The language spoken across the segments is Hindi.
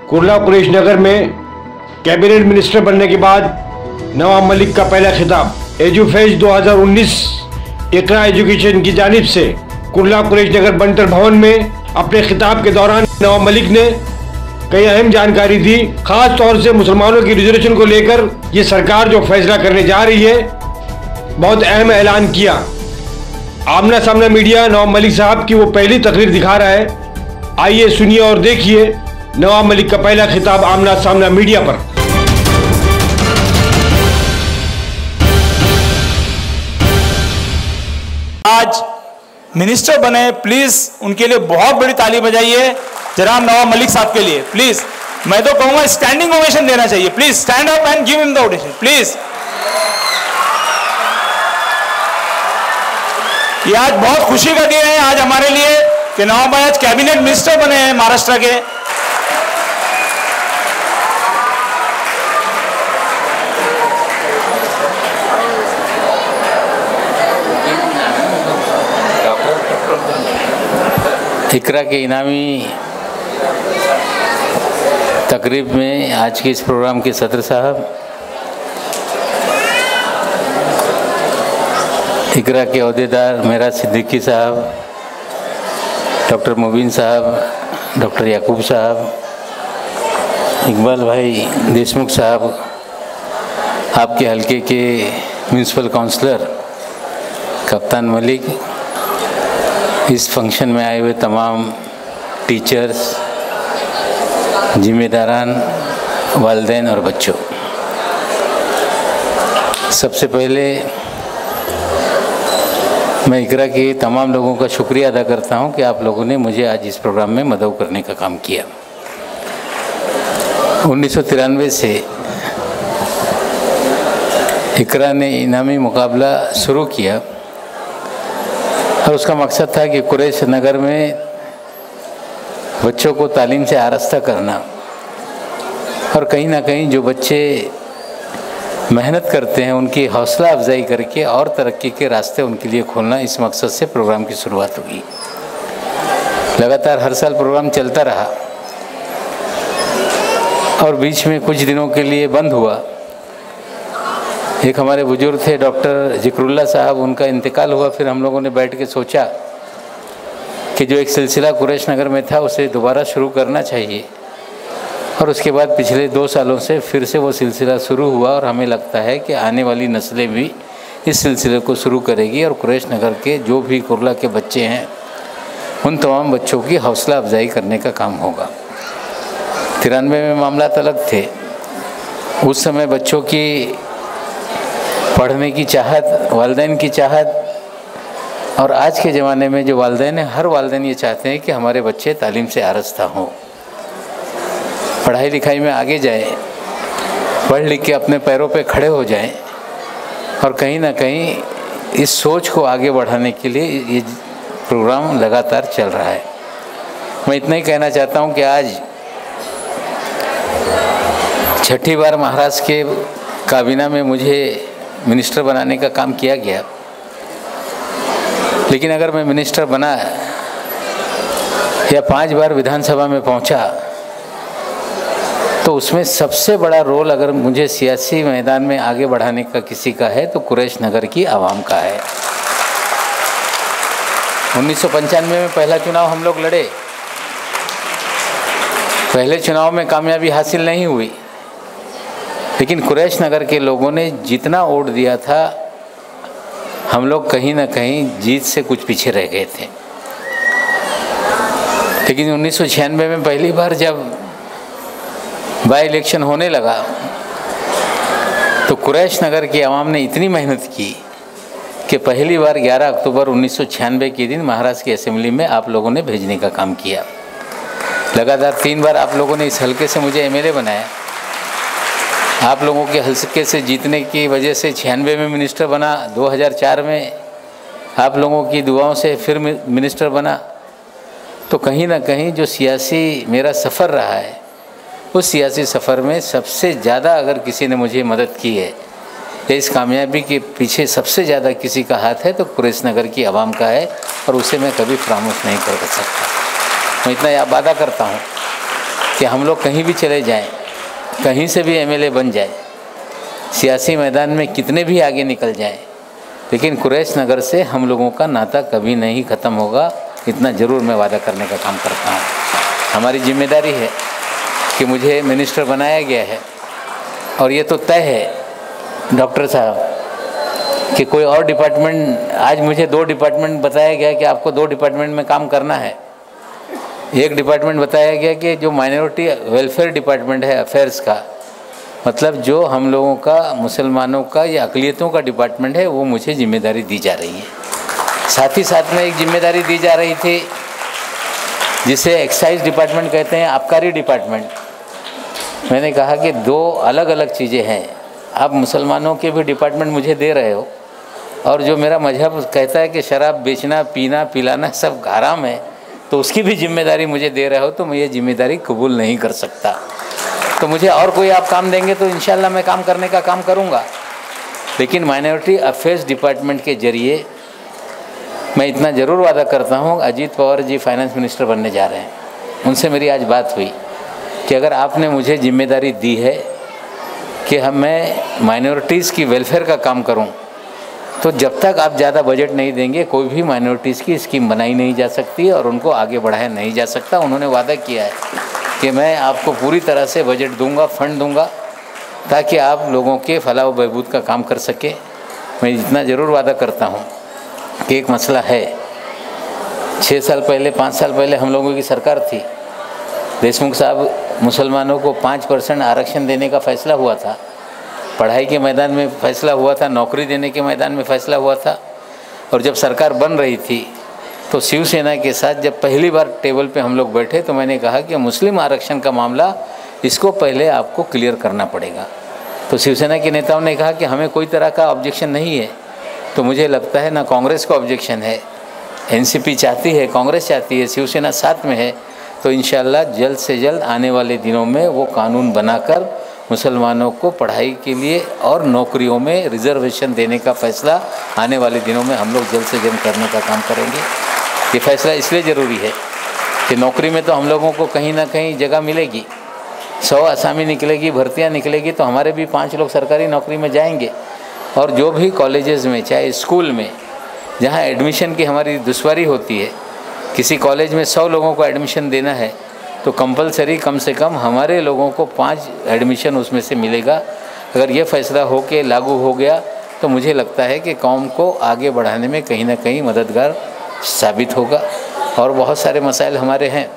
कुर्ला कुरैश नगर में कैबिनेट मिनिस्टर बनने के बाद नवाब मलिक का पहला खिताब एजुफेज 2019 इकरा एजुकेशन की जानिब से कुर्ला कुरैश नगर बंतर भवन में अपने खिताब के दौरान नवाब मलिक ने कई अहम जानकारी दी। खास तौर से मुसलमानों की रिजर्वेशन को लेकर ये सरकार जो फैसला करने जा रही है, बहुत अहम ऐलान किया। आमना सामना मीडिया नवाब मलिक साहब की वो पहली तकरीर दिखा रहा है। आइए सुनिए और देखिए नवाब मलिक का पहला खिताब आमना सामना मीडिया पर। आज मिनिस्टर बने, प्लीज उनके लिए बहुत बड़ी ताली बजाइए जनाब नवाब मलिक साहब के लिए। प्लीज मैं तो कहूंगा स्टैंडिंग ओवेशन देना चाहिए। Please stand up and give him the ovation please. ये आज बहुत खुशी का दिन है आज हमारे लिए कि नवाब भाई आज कैबिनेट मिनिस्टर बने हैं महाराष्ट्र के। इकरा के इनामी तकरीब में आज के इस प्रोग्राम के सदर साहब, इकरा के अहदेदार मेरा सिद्दीकी साहब, डॉक्टर मुबीन साहब, डॉक्टर याकूब साहब, इकबाल भाई देशमुख साहब, आपके हलके के म्यूनसिपल काउंसलर कप्तान मलिक, इस फंक्शन में आए हुए तमाम टीचर्स, जिम्मेदारान, वालिदैन और बच्चों, सबसे पहले मैं इकरा के तमाम लोगों का शुक्रिया अदा करता हूं कि आप लोगों ने मुझे आज इस प्रोग्राम में मदद करने का काम किया। 1993 से इकरा ने इनामी मुकाबला शुरू किया और उसका मकसद था कि कुरैश नगर में बच्चों को तालीम से आरास्ता करना और कहीं ना कहीं जो बच्चे मेहनत करते हैं उनकी हौसला अफजाई करके और तरक्की के रास्ते उनके लिए खोलना, इस मकसद से प्रोग्राम की शुरुआत हुई। लगातार हर साल प्रोग्राम चलता रहा और बीच में कुछ दिनों के लिए बंद हुआ। एक हमारे बुजुर्ग थे डॉक्टर जिक्रुल्लाह साहब, उनका इंतकाल हुआ। फिर हम लोगों ने बैठ के सोचा कि जो एक सिलसिला कुरैश नगर में था उसे दोबारा शुरू करना चाहिए और उसके बाद पिछले 2 सालों से फिर से वो सिलसिला शुरू हुआ और हमें लगता है कि आने वाली नस्लें भी इस सिलसिले को शुरू करेगी और कुरैश नगर के जो भी कुर्ला के बच्चे हैं उन तमाम बच्चों की हौसला अफजाई करने का काम होगा। 93 में मामला अलग थे। उस समय बच्चों की पढ़ने की चाहत, वालिदैन की चाहत, और आज के ज़माने में जो वालिदैन हैं, हर वालिदैन ये चाहते हैं कि हमारे बच्चे तालीम से आरास्ता हों, पढ़ाई लिखाई में आगे जाएं, पढ़ लिख के अपने पैरों पे खड़े हो जाएं और कहीं ना कहीं इस सोच को आगे बढ़ाने के लिए ये प्रोग्राम लगातार चल रहा है। मैं इतना ही कहना चाहता हूँ कि आज 6ठी बार महाराष्ट्र के काबीना में मुझे मिनिस्टर बनाने का काम किया गया, लेकिन अगर मैं मिनिस्टर बना या 5 बार विधानसभा में पहुंचा तो उसमें सबसे बड़ा रोल अगर मुझे सियासी मैदान में आगे बढ़ाने का किसी का है तो कुरैश नगर की आवाम का है। 1995 में पहला चुनाव हम लोग लड़े। पहले चुनाव में कामयाबी हासिल नहीं हुई, लेकिन कुरैश नगर के लोगों ने जितना वोट दिया था हम लोग कहीं ना कहीं जीत से कुछ पीछे रह गए थे। लेकिन 1996 में पहली बार जब बाई इलेक्शन होने लगा तो कुरैश नगर की आवाम ने इतनी मेहनत की कि पहली बार 11 अक्टूबर 1996 के दिन महाराष्ट्र की असेंबली में आप लोगों ने भेजने का काम किया। लगातार 3 बार आप लोगों ने इस हल्के से मुझे एमएलए बनाया। आप लोगों के हल्के से जीतने की वजह से 96 में मिनिस्टर बना, 2004 में आप लोगों की दुआओं से फिर मिनिस्टर बना। तो कहीं ना कहीं जो सियासी मेरा सफ़र रहा है उस सियासी सफ़र में सबसे ज़्यादा अगर किसी ने मुझे मदद की है या इस कामयाबी के पीछे सबसे ज़्यादा किसी का हाथ है तो कुरैश नगर की आवाम का है और उसे मैं कभी फरामोश नहीं कर सकता। मैं इतना वादा करता हूँ कि हम लोग कहीं भी चले जाएं, कहीं से भी एमएलए बन जाए, सियासी मैदान में कितने भी आगे निकल जाएं, लेकिन कुरैश नगर से हम लोगों का नाता कभी नहीं ख़त्म होगा, इतना ज़रूर मैं वादा करने का काम करता हूँ। हमारी जिम्मेदारी है कि मुझे मिनिस्टर बनाया गया है और ये तो तय है डॉक्टर साहब कि कोई और डिपार्टमेंट, आज मुझे 2 डिपार्टमेंट बताया गया कि आपको 2 डिपार्टमेंट में काम करना है। एक डिपार्टमेंट बताया गया कि जो माइनॉरिटी वेलफेयर डिपार्टमेंट है अफेयर्स का, मतलब जो हम लोगों का, मुसलमानों का या अक़लियतों का डिपार्टमेंट है, वो मुझे जिम्मेदारी दी जा रही है। साथ ही साथ में एक जिम्मेदारी दी जा रही थी जिसे एक्साइज डिपार्टमेंट कहते हैं, आबकारी डिपार्टमेंट। मैंने कहा कि 2 अलग अलग चीज़ें हैं। आप मुसलमानों के भी डिपार्टमेंट मुझे दे रहे हो और जो मेरा मजहब कहता है कि शराब बेचना, पीना, पिलाना सब हराम है, तो उसकी भी जिम्मेदारी मुझे दे रहे हो, तो मैं ये जिम्मेदारी कबूल नहीं कर सकता। तो मुझे और कोई आप काम देंगे तो इंशाल्लाह मैं काम करने का काम करूँगा, लेकिन माइनॉरिटी अफेयर्स डिपार्टमेंट के ज़रिए मैं इतना ज़रूर वादा करता हूँ। अजीत पवार जी फाइनेंस मिनिस्टर बनने जा रहे हैं, उनसे मेरी आज बात हुई कि अगर आपने मुझे जिम्मेदारी दी है कि मैं माइनॉरिटीज़ की वेलफेयर का काम करूं, तो जब तक आप ज़्यादा बजट नहीं देंगे कोई भी माइनॉरिटीज़ की स्कीम बनाई नहीं जा सकती और उनको आगे बढ़ाया नहीं जा सकता। उन्होंने वादा किया है कि मैं आपको पूरी तरह से बजट दूंगा, फंड दूंगा, ताकि आप लोगों के फलाह व बहबूद का काम कर सके। मैं इतना ज़रूर वादा करता हूँ कि एक मसला है, 6 साल पहले, 5 साल पहले हम लोगों की सरकार थी, देशमुख साहब, मुसलमानों को 5% आरक्षण देने का फैसला हुआ था, पढ़ाई के मैदान में फैसला हुआ था, नौकरी देने के मैदान में फैसला हुआ था। और जब सरकार बन रही थी तो शिवसेना के साथ जब पहली बार टेबल पे हम लोग बैठे तो मैंने कहा कि मुस्लिम आरक्षण का मामला, इसको पहले आपको क्लियर करना पड़ेगा। तो शिवसेना के नेताओं ने कहा कि हमें कोई तरह का ऑब्जेक्शन नहीं है। तो मुझे लगता है ना कांग्रेस को ऑब्जेक्शन है, एनसीपी चाहती है, कांग्रेस चाहती है, शिवसेना साथ में है। तो इंशाल्लाह जल्द से जल्द आने वाले दिनों में वो कानून बनाकर मुसलमानों को पढ़ाई के लिए और नौकरियों में रिजर्वेशन देने का फ़ैसला आने वाले दिनों में हम लोग जल्द से जल्द करने का काम करेंगे। ये फ़ैसला इसलिए ज़रूरी है कि नौकरी में तो हम लोगों को कहीं ना कहीं जगह मिलेगी, 100 आसामी निकलेगी, भर्तियाँ निकलेगी, तो हमारे भी 5 लोग सरकारी नौकरी में जाएंगे। और जो भी कॉलेजेस में, चाहे स्कूल में, जहाँ एडमिशन की हमारी दुश्वारी होती है, किसी कॉलेज में 100 लोगों को एडमिशन देना है तो कंपलसरी कम से कम हमारे लोगों को 5 एडमिशन उसमें से मिलेगा। अगर ये फ़ैसला हो के लागू हो गया तो मुझे लगता है कि कौम को आगे बढ़ाने में कहीं ना कहीं मददगार साबित होगा। और बहुत सारे मसाइल हमारे हैं,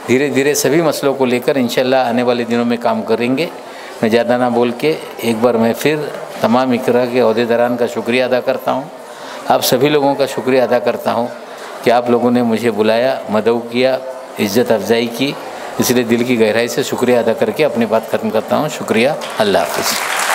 धीरे धीरे सभी मसलों को लेकर इंशाल्लाह आने वाले दिनों में काम करेंगे। मैं ज़्यादा ना बोल के एक बार मैं फिर तमाम इकरा के अहदेदारान का शुक्रिया अदा करता हूँ, आप सभी लोगों का शुक्रिया अदा करता हूँ कि आप लोगों ने मुझे बुलाया, मदऊ किया, इज़्ज़त अफजाई की, इसलिए दिल की गहराई से शुक्रिया अदा करके अपनी बात ख़त्म करता हूँ। शुक्रिया, अल्लाह हाफ़िज़।